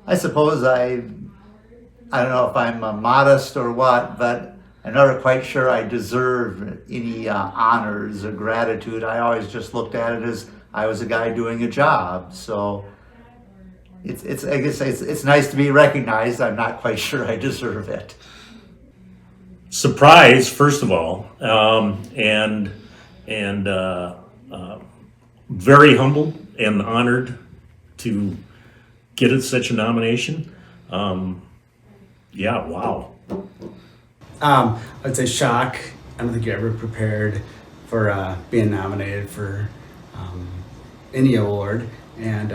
I suppose I don't know if I'm modest or what, but I'm never quite sure I deserve any honors or gratitude. I always just looked at it as I was a guy doing a job. So it's I guess it's nice to be recognized. I'm not quite sure I deserve it. Surprise, first of all, and very humbled and honored to get such a nomination. Um, yeah, wow. I'd say shock. I don't think you're ever prepared for being nominated for um, any award, and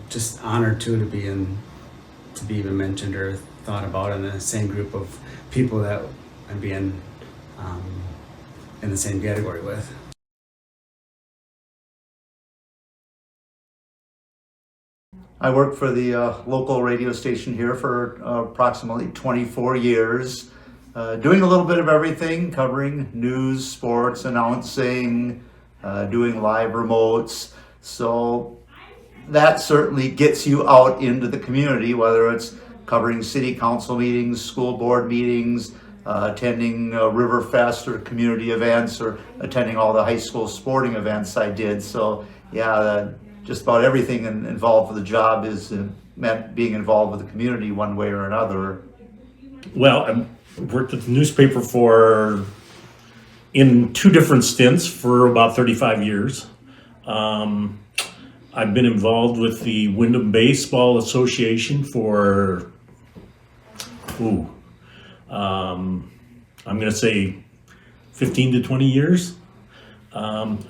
just honored too to be even mentioned or thought about in the same group of people that I'm being um, in the same category with. I worked for the local radio station here for approximately 24 years, doing a little bit of everything, covering news, sports, announcing, doing live remotes. So that certainly gets you out into the community, whether it's covering city council meetings, school board meetings, attending Riverfest or community events, or attending all the high school sporting events I did. So yeah, just about everything involved with the job is meant being involved with the community one way or another. Well, I worked at the newspaper in two different stints for about 35 years. Um, I've been involved with the Windom Baseball Association for, I'm going to say 15 to 20 years. Kind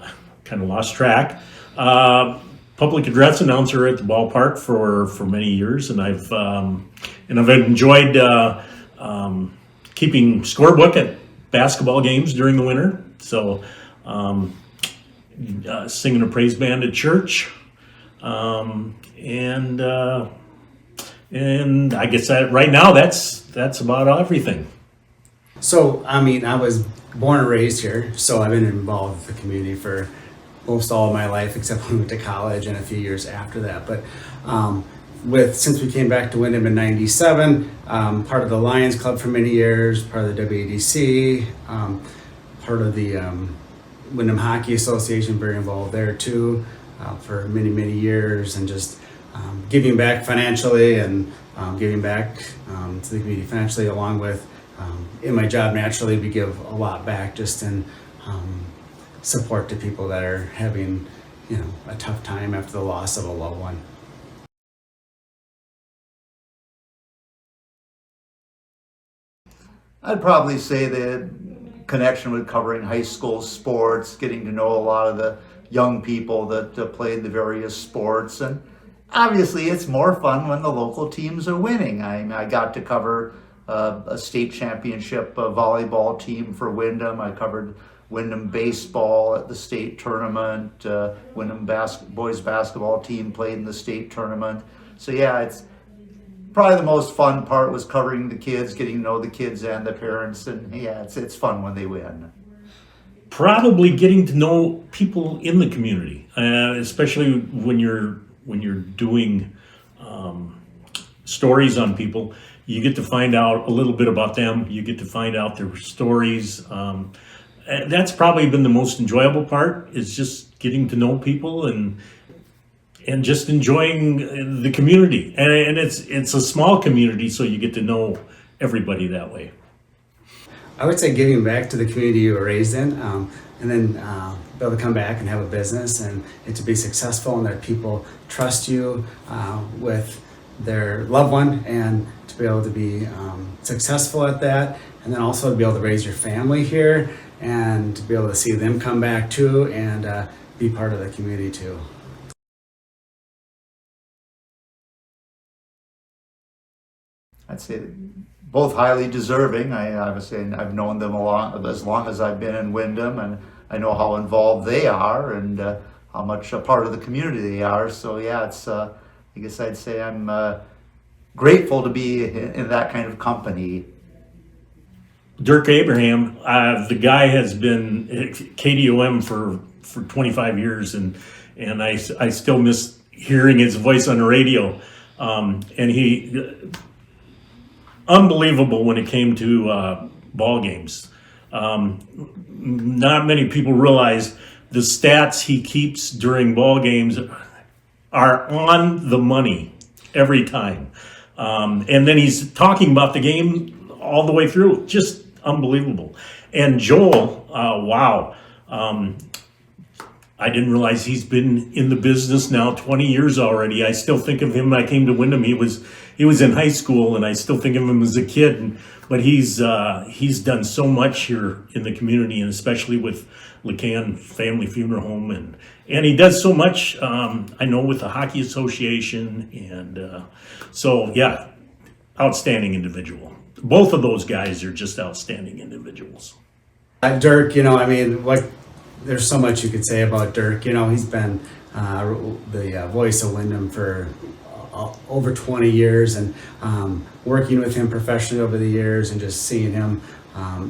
of lost track. Public address announcer at the ballpark for many years, and I've enjoyed keeping scorebook at basketball games during the winter. So singing a praise band at church, and I guess that right now that's about everything. So, I mean, I was born and raised here, so I've been involved with the community for most all of my life, except when we went to college and a few years after that. But since we came back to Windom in '97, part of the Lions Club for many years, part of the WADC, part of the Windom Hockey Association, very involved there too, for many, many years, and just giving back financially and giving back to the community financially, along with in my job, naturally, we give a lot back just in support to people that are having, a tough time after the loss of a loved one. I'd probably say the connection with covering high school sports, getting to know a lot of the young people that played the various sports, and obviously it's more fun when the local teams are winning. I got to cover a state championship volleyball team for Windom. I covered Windom baseball at the state tournament. Windom boys basketball team played in the state tournament. So yeah, it's probably the most fun part was covering the kids, getting to know the kids and the parents, and yeah, it's fun when they win. Probably getting to know people in the community, especially when you're doing stories on people. You get to find out a little bit about them. You get to find out their stories. That's probably been the most enjoyable part, is just getting to know people and just enjoying the community. And it's a small community, so you get to know everybody that way. I would say giving back to the community you were raised in, and then be able to come back and have a business and to be successful, and that people trust you with their loved one, and to be able to be successful at that, and then also to be able to raise your family here and to be able to see them come back too, and be part of the community too. I'd say both highly deserving. I've known them as long as I've been in Windom, and I know how involved they are and how much a part of the community they are. So yeah, it's I guess I'd say I'm grateful to be in that kind of company. Dirk Abraham, the guy has been at KDOM for 25 years, and I still miss hearing his voice on the radio. And he, unbelievable when it came to ball games. Not many people realize the stats he keeps during ball games are on the money every time. And then he's talking about the game all the way through. Just unbelievable. And Joel, wow. I didn't realize he's been in the business now 20 years already. I still think of him. I came to Windom. He was in high school, and I still think of him as a kid. But he's done so much here in the community, and especially with LeCan Family Funeral Home, and he does so much. I know with the Hockey Association, and so yeah, outstanding individual. Both of those guys are just outstanding individuals. Dirk, there's so much you could say about Dirk. He's been the voice of Windom for over 20 years, and working with him professionally over the years, and just seeing him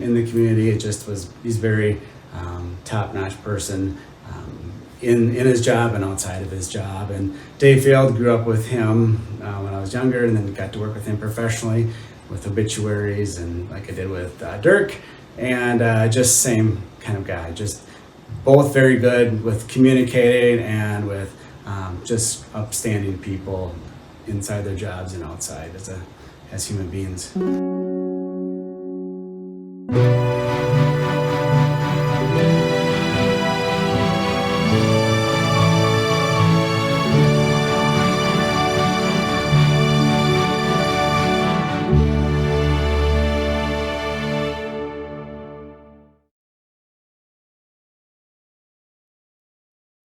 in the community, he's very top-notch person in his job and outside of his job. And Dave Field, grew up with him when I was younger, and then got to work with him professionally with obituaries, and like I did with Dirk, and just same kind of guy, just both very good with communicating and with just upstanding people inside their jobs and outside as human beings.